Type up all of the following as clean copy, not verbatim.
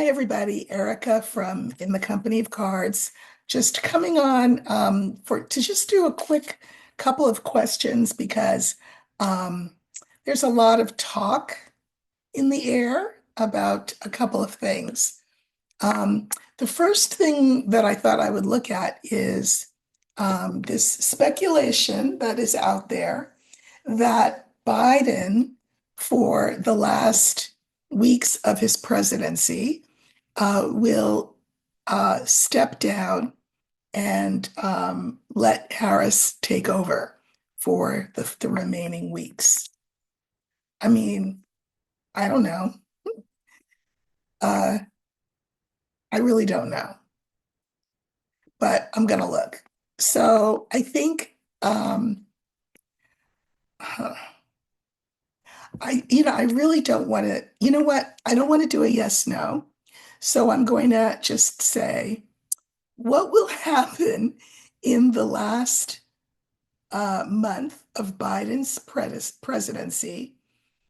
Hi, everybody. Erica from In the Company of Cards. Just coming on for to just do a quick couple of questions because um, there's a lot of talk in the air about a couple of things. Um, the first thing that I thought I would look at is this speculation that is out there that Biden, for the last weeks of his presidency, will step down and let Harris take over for the remaining weeks. I mean, I don't know. Uh, I really don't know, but I'm going to look. So I think huh, I really don't want to, you know what? I don't want to do a yes, no. So I'm going to just say, what will happen in the last month of Biden's presidency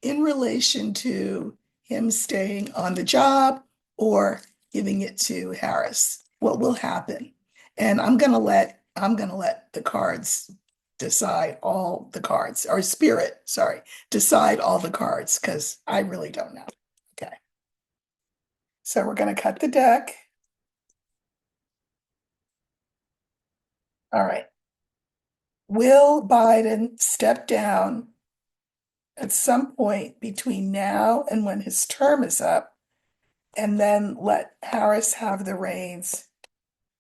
in relation to him staying on the job or giving it to Harris? What will happen? And I'm gonna let the cards decide all the cards, or spirit, sorry, decide all the cards because I really don't know. Okay, so we're gonna cut the deck. All right. Will Biden step down at some point between now and when his term is up, and then let Harris have the reins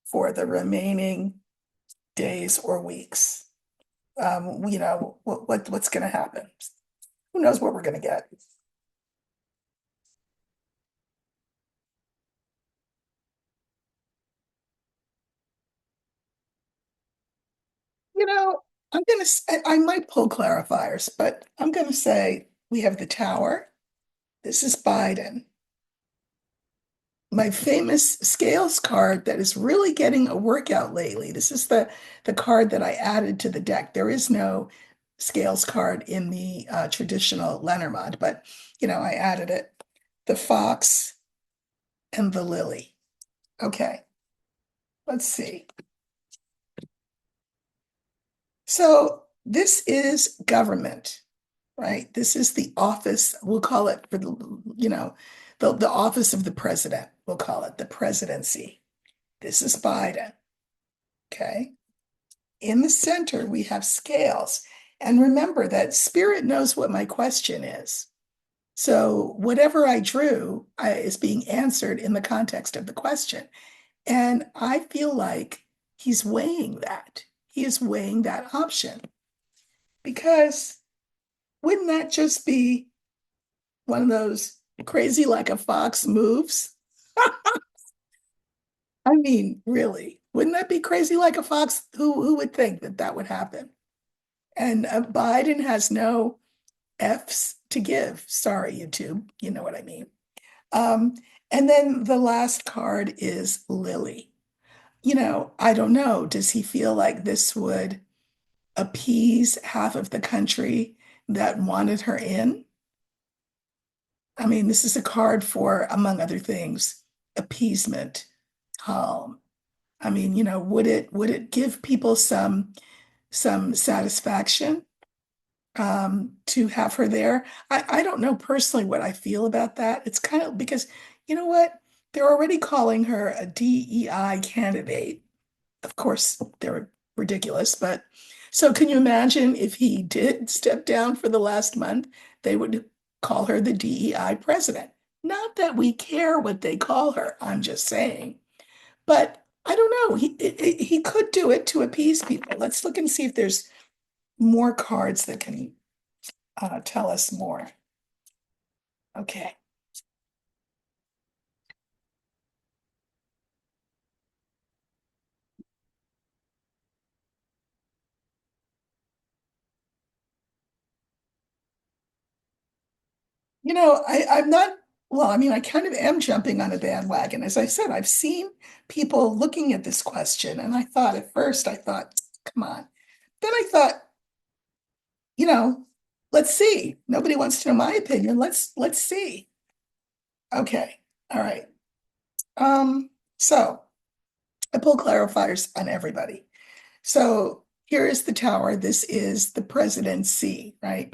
for the remaining days or weeks? What's going to happen? Who knows what we're going to get? You know, I might pull clarifiers, but I'm going to say we have the tower. This is Biden. My famous scales card that is really getting a workout lately. This is the card that I added to the deck. There is no scales card in the traditional Lenormand, but I added it. The fox and the lily. Okay, let's see. So this is government, right? This is the office. We'll call it for the office of the president. We'll call it the presidency. This is Biden. Okay. In the center, we have scales. And remember that spirit knows what my question is. So whatever I drew is being answered in the context of the question. And I feel like he's weighing that. He is weighing that option because wouldn't that just be one of those crazy like a fox moves? I mean, really, wouldn't that be crazy like a fox? Who would think that that would happen? And Biden has no F's to give. Sorry, YouTube. You know what I mean. Um, and then the last card is Lily. I don't know. Does he feel like this would appease half of the country that wanted her in? I mean, this is a card for, among other things, appeasement, calm. I mean, would it give people some satisfaction to have her there? I don't know personally what I feel about that. It's kind of because you know what? They're already calling her a DEI candidate. Of course, they're ridiculous, but so can you imagine if he did step down for the last month, they would call her the DEI president. Not that we care what they call her, I'm just saying. But I don't know. He could do it to appease people. Let's look and see if there's more cards that can tell us more. Okay. I'm not, well, I mean, I kind of am jumping on a bandwagon. As I said, I've seen people looking at this question, and at first, I thought, come on. Then I thought, you know, let's see. Nobody wants to know my opinion. Let's see. Okay. All right. So I pull clarifiers on everybody. So here is the tower. This is the presidency, right?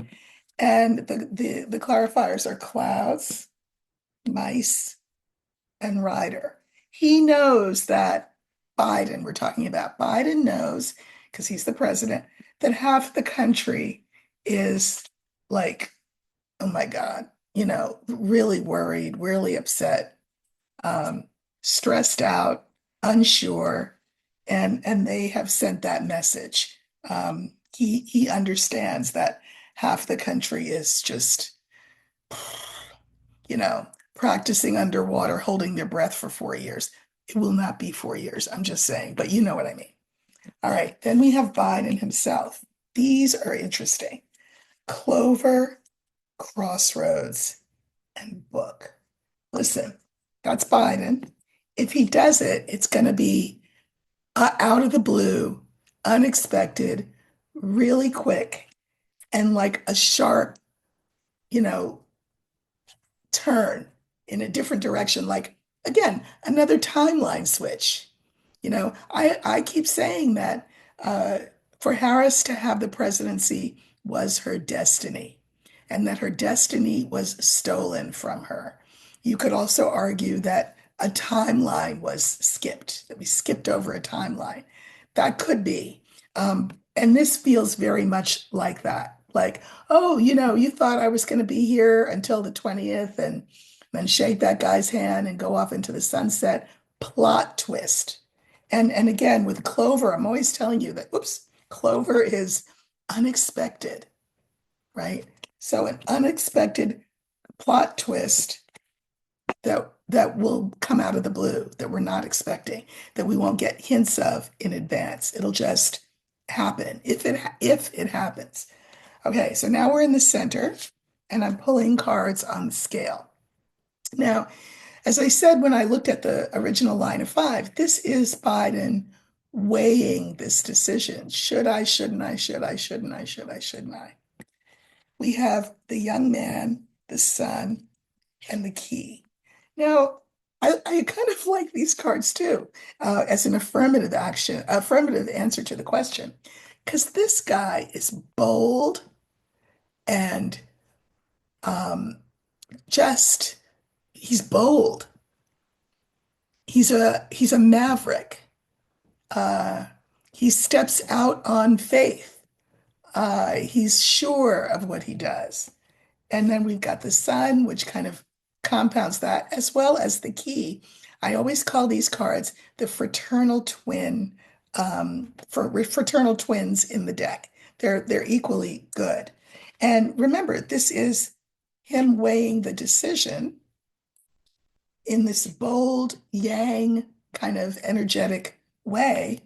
And the clarifiers are clouds, mice, and rider. He knows that Biden, we're talking about Biden knows, because he's the president, that half the country is like, oh my God, really worried, really upset, um, stressed out, unsure, and they have sent that message. He understands that half the country is just, you know, practicing underwater, holding their breath for 4 years. It will not be 4 years. I'm just saying, but you know what I mean. All right, then we have Biden himself. These are interesting. Clover, crossroads, and book. Listen, that's Biden. If he does it, it's going to be out of the blue, unexpected, really quick, and like a sharp, you know, turn in a different direction. Like, again, another timeline switch. I keep saying that uh, for Harris to have the presidency was her destiny, and that her destiny was stolen from her. You could also argue that a timeline was skipped, that we skipped over a timeline. That could be. And this feels very much like that. Like, oh, you thought I was going to be here until the 20th and then shake that guy's hand and go off into the sunset. Plot twist. And again, with Clover, I'm always telling you that, oops, Clover is unexpected, right? So an unexpected plot twist that will come out of the blue that we're not expecting, that we won't get hints of in advance. It'll just happen if it happens. Okay, so now we're in the center, and I'm pulling cards on the scale. Now, as I said when I looked at the original line of five, this is Biden weighing this decision. Should I, shouldn't I, should I, shouldn't I, should I, shouldn't I? We have the young man, the sun, and the key. Now, I kind of like these cards too, as an affirmative answer to the question, because this guy is bold and um, just he's bold. He's a maverick. Uh, he steps out on faith. He's sure of what he does. And then we've got the sun, which kind of compounds that, as well as the key. I always call these cards the fraternal twin, for fraternal twins in the deck. They're equally good. And remember, this is him weighing the decision in this bold yang kind of energetic way.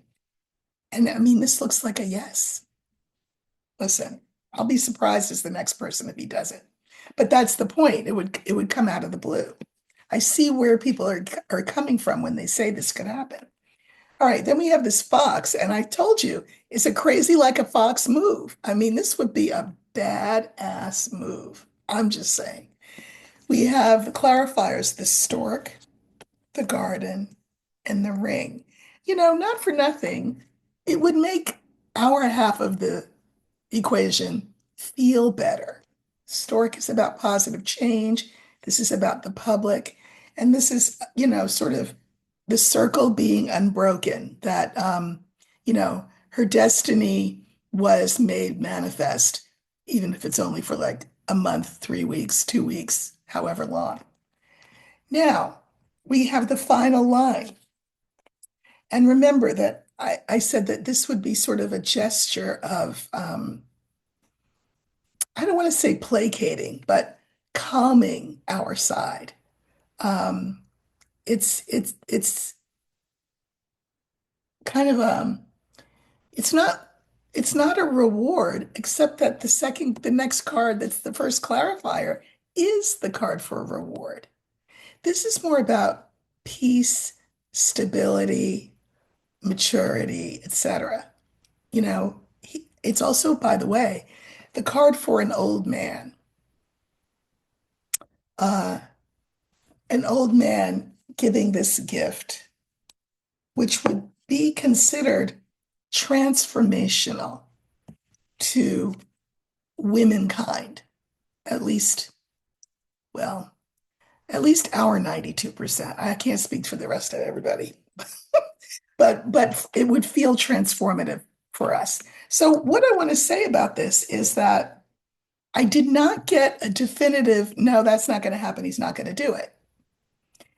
And I mean, this looks like a yes. Listen, I'll be surprised as the next person if he does it. But that's the point. It would come out of the blue. I see where people are coming from when they say this could happen. All right, then we have this fox, and I told you it's a crazy like a fox move. I mean, this would be a badass move. I'm just saying. We have the clarifiers, the stork, the garden, and the ring. Not for nothing, it would make our half of the equation feel better. Stork is about positive change. This is about the public. And this is, sort of the circle being unbroken, that, her destiny was made manifest, even if it's only for like a month, 3 weeks, 2 weeks, however long. Now, we have the final line. And remember that I said that this would be sort of a gesture of, I don't want to say placating, but calming our side. Um, it's kind of it's not it's not a reward, except that the next card that's the first clarifier is the card for a reward. This is more about peace, stability, maturity, etc. It's also, by the way, the card for an old man. Uh, an old man giving this gift, which would be considered transformational to womankind, at least, well, at least our 92%. I can't speak for the rest of everybody, but it would feel transformative for us. So what I want to say about this is that I did not get a definitive, no, that's not going to happen. He's not going to do it.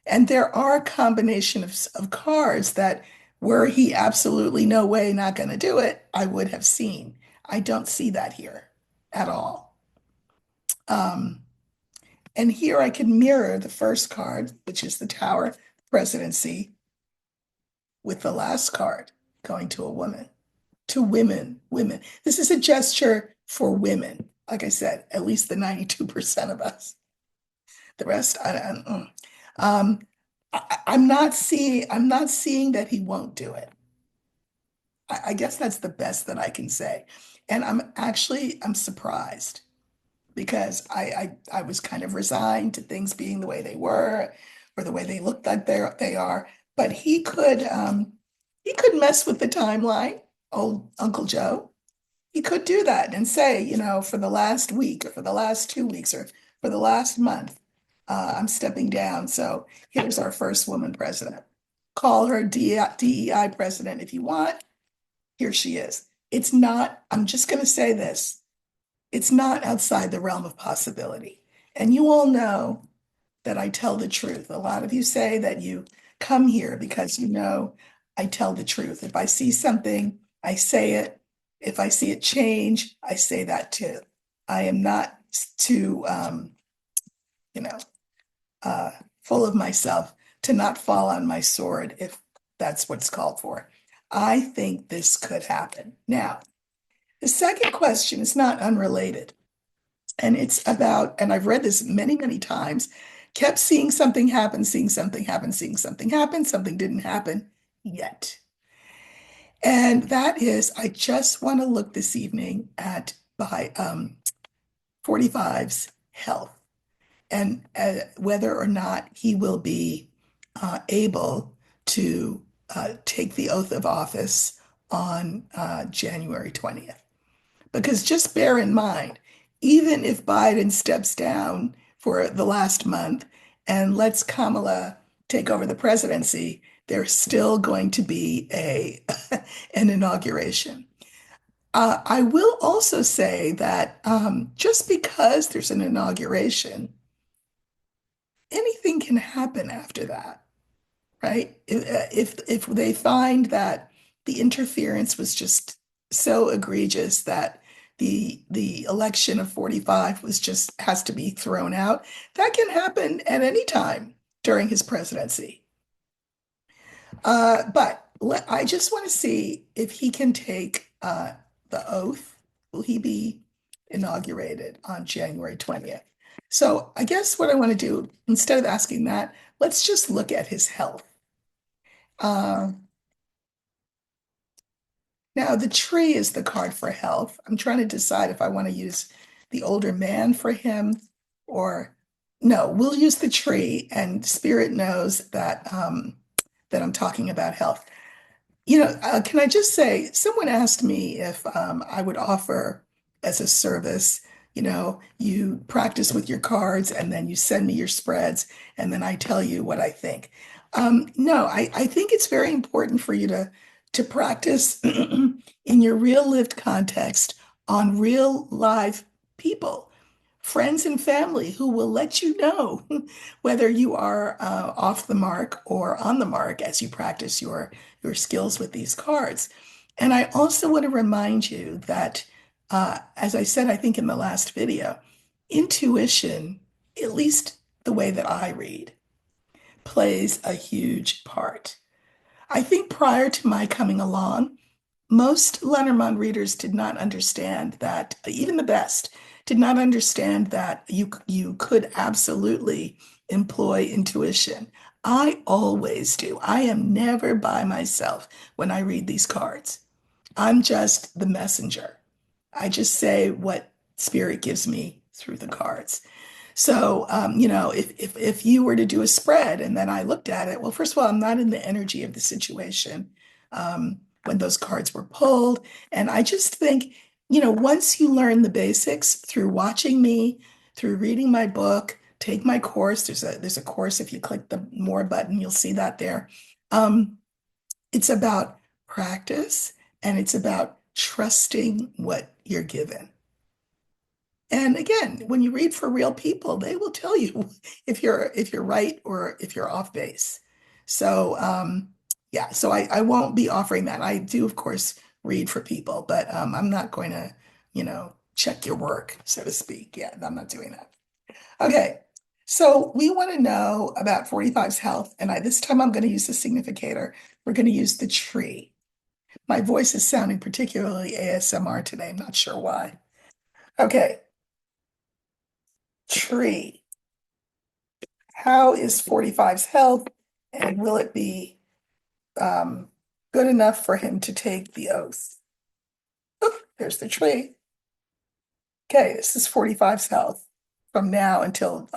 And there are a combination of cards that were he absolutely no way not going to do it, I would have seen. I don't see that here at all. Um, and here I can mirror the first card, which is the Tower presidency, with the last card going to a woman, to women, women. This is a gesture for women. Like I said, at least the 92% of us. The rest, um, I'm not seeing that he won't do it. I guess that's the best that I can say. And I'm surprised because I was kind of resigned to things being the way they were or the way they looked like they are. But he could mess with the timeline, old Uncle Joe. He could do that and say, for the last week or for the last 2 weeks or for the last month, I'm stepping down. So here's our first woman president. Call her DEI president if you want. Here she is. It's not, I'm just going to say this, it's not outside the realm of possibility. And you all know that I tell the truth. A lot of you say that you come here because you know I tell the truth. If I see something, I say it. If I see it change, I say that too. I am not too, you know, full of myself to not fall on my sword if that's what's called for. I think this could happen. Now, the second question is not unrelated. And it's about, and I've read this many, many times, kept seeing something happen, seeing something happen, seeing something happen, something didn't happen yet. And that is, I just want to look this evening at by 45's health and whether or not he will be able to take the oath of office on January 20th. Because just bear in mind, even if Biden steps down for the last month and lets Kamala take over the presidency, there's still going to be an inauguration. I will also say that just because there's an inauguration, anything can happen after that, right? If they find that the interference was just so egregious that the election of 45 was just has to be thrown out, that can happen at any time during his presidency. But I just want to see if he can take the oath. Will he be inaugurated on January 20th? So I guess what I want to do, instead of asking that, let's just look at his health. Uh, Now, the tree is the card for health. I'm trying to decide if I want to use the older man for him or no, we'll use the tree, and Spirit knows that I'm talking about health. Can I just say, someone asked me if I would offer as a service, you practice with your cards and then you send me your spreads and then I tell you what I think. No, I think it's very important for you to practice in your real lived context on real live people, friends and family who will let you know whether you are off the mark or on the mark as you practice your skills with these cards. And I also want to remind you that, as I said, I think in the last video, intuition, at least the way that I read, plays a huge part. I think prior to my coming along, most Lenormand readers did not understand that, even the best, did not understand that you could absolutely employ intuition. I always do. I am never by myself when I read these cards. I'm just the messenger. I just say what spirit gives me through the cards. So, if you were to do a spread and then I looked at it, well, first of all, I'm not in the energy of the situation when those cards were pulled. And I just think, once you learn the basics through watching me, through reading my book, take my course, there's a course, if you click the more button, you'll see that there. Um, it's about practice and it's about trusting what you're given. And again, when you read for real people, they will tell you if you're right or if you're off base. So yeah, so I won't be offering that. I do, of course, read for people, but I'm not going to, check your work, so to speak. Yeah, I'm not doing that. Okay. So we want to know about 45's health, and this time I'm going to use the significator. We're going to use the tree. My voice is sounding particularly ASMR today. I'm not sure why. Okay, tree. How is 45's health, and will it be um, good enough for him to take the oath? Oop, there's the tree. Okay, this is 45's health from now until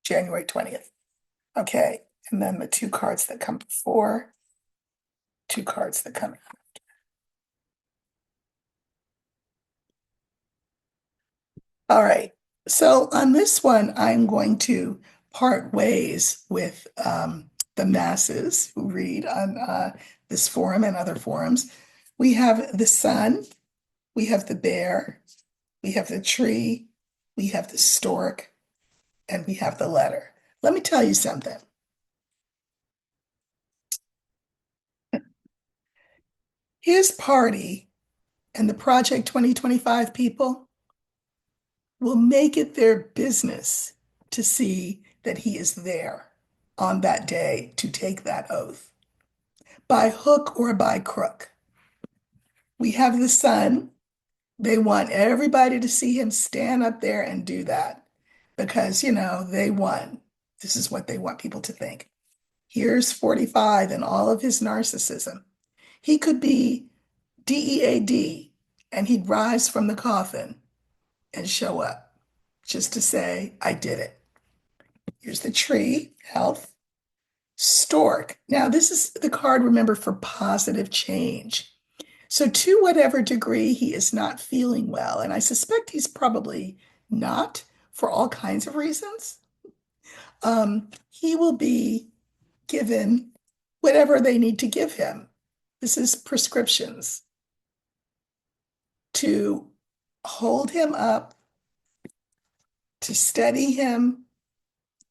January 20th. Okay, and then the two cards that come before, two cards that come. All right. So on this one, I'm going to part ways with the masses who read on this forum and other forums. We have the sun, we have the bear, we have the tree, we have the stork, and we have the letter. Let me tell you something. His party and the Project 2025 people will make it their business to see that he is there on that day to take that oath, by hook or by crook. We have the sun. They want everybody to see him stand up there and do that because, they won. This is what they want people to think. Here's 45 and all of his narcissism. He could be DEAD and he'd rise from the coffin and show up just to say, I did it. Here's the tree, health. Stork. Now, this is the card, remember, for positive change. So, to whatever degree he is not feeling well, and I suspect he's probably not for all kinds of reasons, he will be given whatever they need to give him. This is prescriptions to hold him up, to steady him,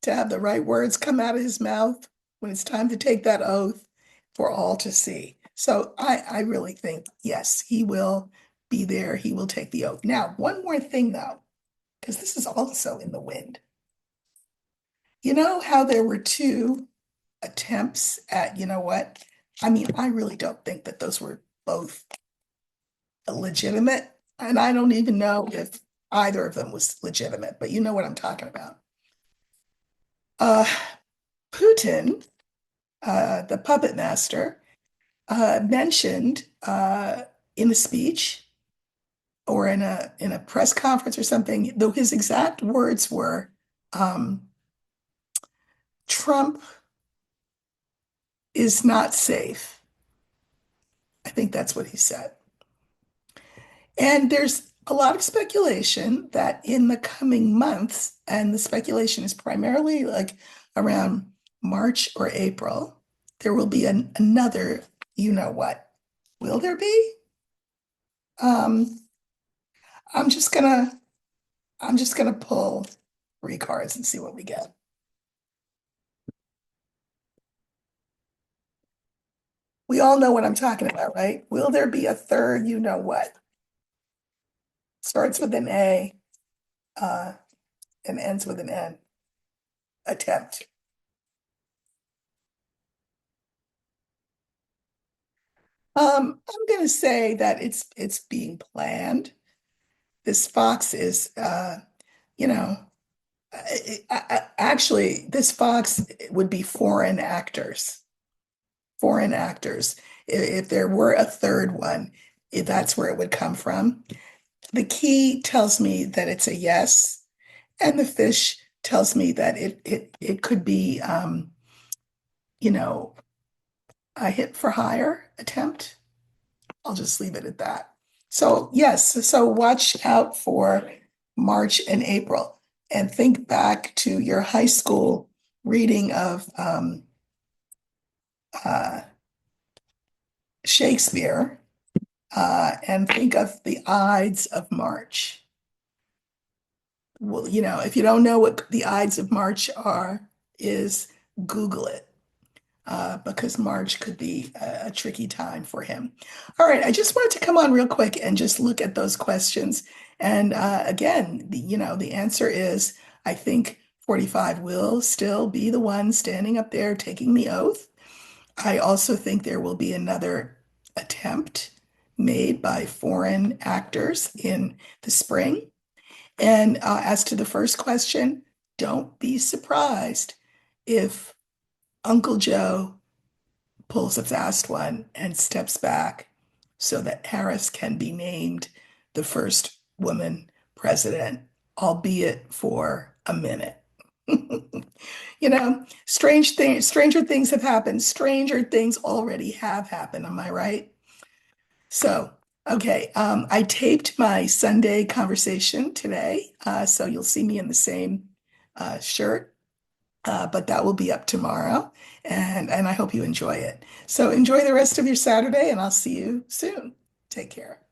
to have the right words come out of his mouth when it's time to take that oath for all to see. So I really think, yes, he will be there. He will take the oath. Now, one more thing though, because this is also in the wind. You know how there were two attempts at, you know what? I mean, I really don't think that those were both legitimate. And I don't even know if either of them was legitimate, but you know what I'm talking about. Uh, Putin, the puppet master, mentioned in a speech or in a press conference or something, though his exact words were, um, Trump is not safe. I think that's what he said. And there's a lot of speculation that in the coming months, and the speculation is primarily like around March or April, there will be another, you know what? Will there be? Um, I'm just gonna I'm just gonna pull three cards and see what we get. We all know what I'm talking about, right? Will there be a third, you know what? Starts with an A, uh, and ends with an N. Attempt. I'm gonna say that it's being planned. This fox is, you know, actually, this fox would be foreign actors. Foreign actors. If there were a third one, that's where it would come from. The key tells me that it's a yes, And the fish tells me that it could be you know, a hit for hire attempt. I'll just leave it at that. So yes, so watch out for March and April and think back to your high school reading of uh, Shakespeare and think of the Ides of March. Well, if you don't know what the Ides of March are, is Google it. Because March could be a tricky time for him. All right, I just wanted to come on real quick and just look at those questions. And again, the answer is I think 45 will still be the one standing up there taking the oath. I also think there will be another attempt made by foreign actors in the spring. And as to the first question, don't be surprised if Uncle Joe pulls a fast one and steps back so that Harris can be named the first woman president, albeit for a minute. Stranger things have happened. Stranger things already have happened. Am I right? So, okay, I taped my Sunday conversation today, so you'll see me in the same shirt, but that will be up tomorrow, and I hope you enjoy it. So enjoy the rest of your Saturday, and I'll see you soon. Take care.